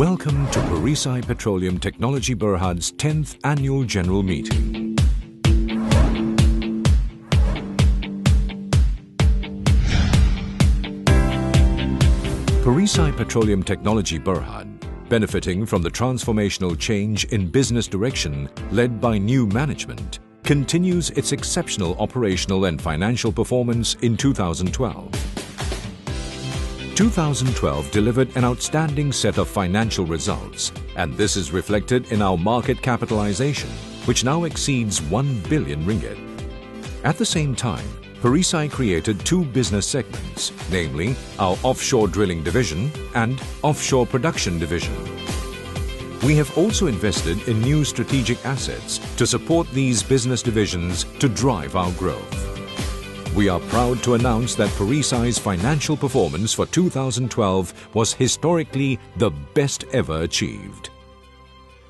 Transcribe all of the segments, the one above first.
Welcome to Perisai Petroleum Technology Berhad's 10th Annual General Meeting. Perisai Petroleum Technology Berhad, benefiting from the transformational change in business direction led by new management, continues its exceptional operational and financial performance in 2012. 2012 delivered an outstanding set of financial results, and this is reflected in our market capitalization, which now exceeds 1 billion ringgit. At the same time, Perisai created two business segments, namely our offshore drilling division and offshore production division. We have also invested in new strategic assets to support these business divisions to drive our growth. We are proud to announce that Perisai's financial performance for 2012 was historically the best ever achieved.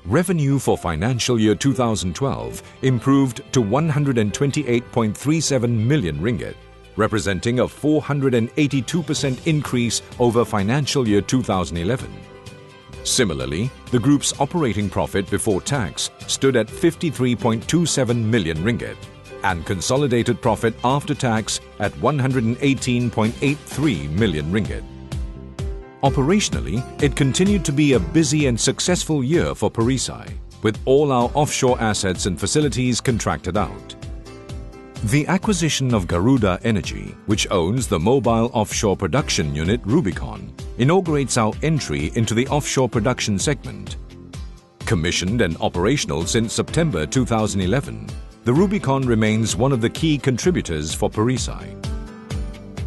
Revenue for financial year 2012 improved to 128.37 million ringgit, representing a 482% increase over financial year 2011. Similarly, the group's operating profit before tax stood at 53.27 million ringgit and consolidated profit after tax at 118.83 million ringgit. Operationally, it continued to be a busy and successful year for Perisai, with all our offshore assets and facilities contracted out. The acquisition of Garuda Energy, which owns the mobile offshore production unit Rubicon, inaugurates our entry into the offshore production segment. Commissioned and operational since September 2011, the Rubicon remains one of the key contributors for Perisai.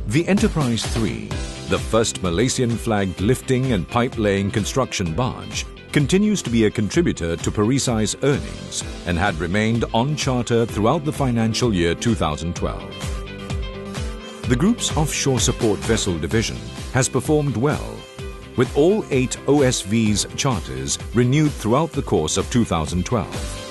The Enterprise 3, the first Malaysian-flagged lifting and pipe-laying construction barge, continues to be a contributor to Perisai's earnings and had remained on charter throughout the financial year 2012. The group's offshore support vessel division has performed well, with all 8 OSV's charters renewed throughout the course of 2012.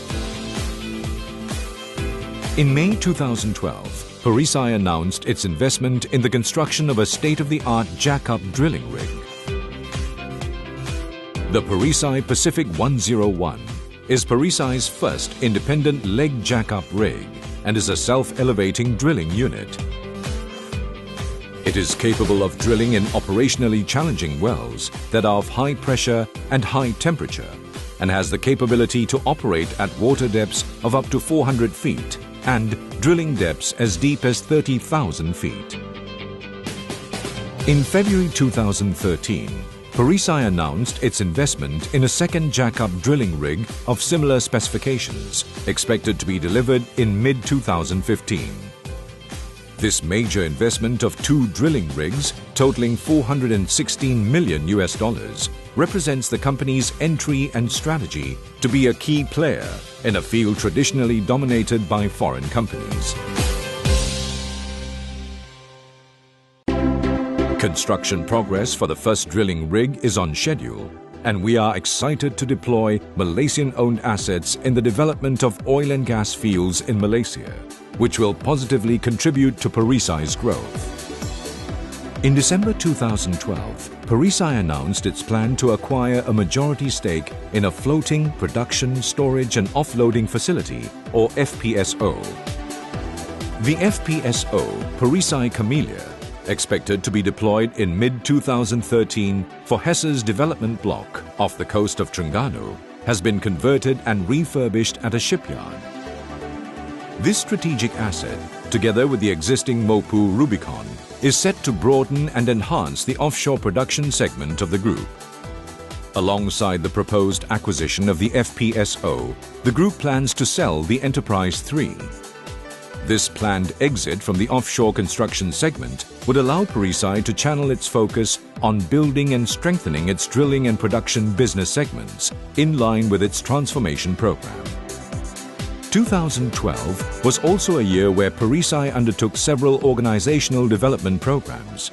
In May 2012, Perisai announced its investment in the construction of a state-of-the-art jack-up drilling rig. The Perisai Pacific 101 is Perisai's first independent leg jack-up rig and is a self-elevating drilling unit. It is capable of drilling in operationally challenging wells that are of high pressure and high temperature and has the capability to operate at water depths of up to 400 feet and drilling depths as deep as 30,000 feet. In February 2013, Perisai announced its investment in a second jack-up drilling rig of similar specifications, expected to be delivered in mid-2015. This major investment of 2 drilling rigs, totaling $416 million, represents the company's entry and strategy to be a key player in a field traditionally dominated by foreign companies. Construction progress for the first drilling rig is on schedule, and we are excited to deploy Malaysian-owned assets in the development of oil and gas fields in Malaysia, which will positively contribute to Perisai's growth. In December 2012, Perisai announced its plan to acquire a majority stake in a floating production, storage and offloading facility, or FPSO. The FPSO, Perisai Camellia, expected to be deployed in mid-2013 for Hess's development block off the coast of Terengganu, has been converted and refurbished at a shipyard. This strategic asset, together with the existing Mopu Rubicon, is set to broaden and enhance the offshore production segment of the group. Alongside the proposed acquisition of the FPSO, the group plans to sell the Enterprise 3. This planned exit from the offshore construction segment would allow Perisai to channel its focus on building and strengthening its drilling and production business segments in line with its transformation program. 2012 was also a year where Perisai undertook several organizational development programs.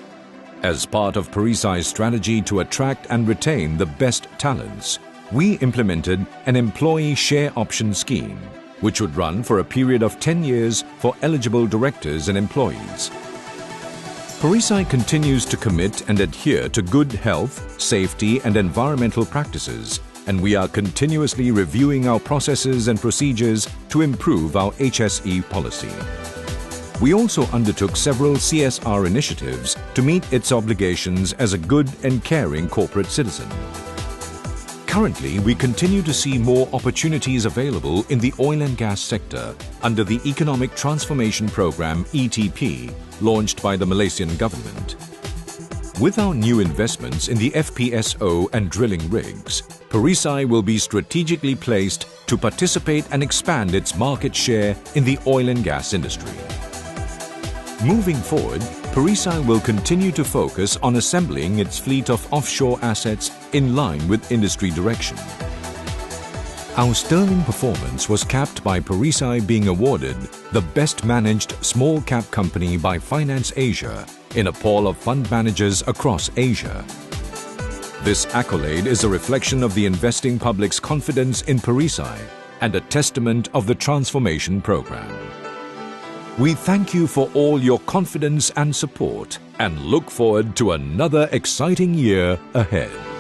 As part of Perisai's strategy to attract and retain the best talents, we implemented an employee share option scheme, which would run for a period of 10 years for eligible directors and employees. Perisai continues to commit and adhere to good health, safety and environmental practices, and we are continuously reviewing our processes and procedures to improve our HSE policy. We also undertook several CSR initiatives to meet its obligations as a good and caring corporate citizen. Currently, we continue to see more opportunities available in the oil and gas sector under the Economic Transformation Program (ETP) launched by the Malaysian government. With our new investments in the FPSO and drilling rigs, Perisai will be strategically placed to participate and expand its market share in the oil and gas industry. Moving forward, Perisai will continue to focus on assembling its fleet of offshore assets in line with industry direction. Our sterling performance was capped by Perisai being awarded the Best Managed Small Cap Company by Finance Asia in a poll of fund managers across Asia. This accolade is a reflection of the investing public's confidence in Perisai and a testament of the transformation program. We thank you for all your confidence and support and look forward to another exciting year ahead.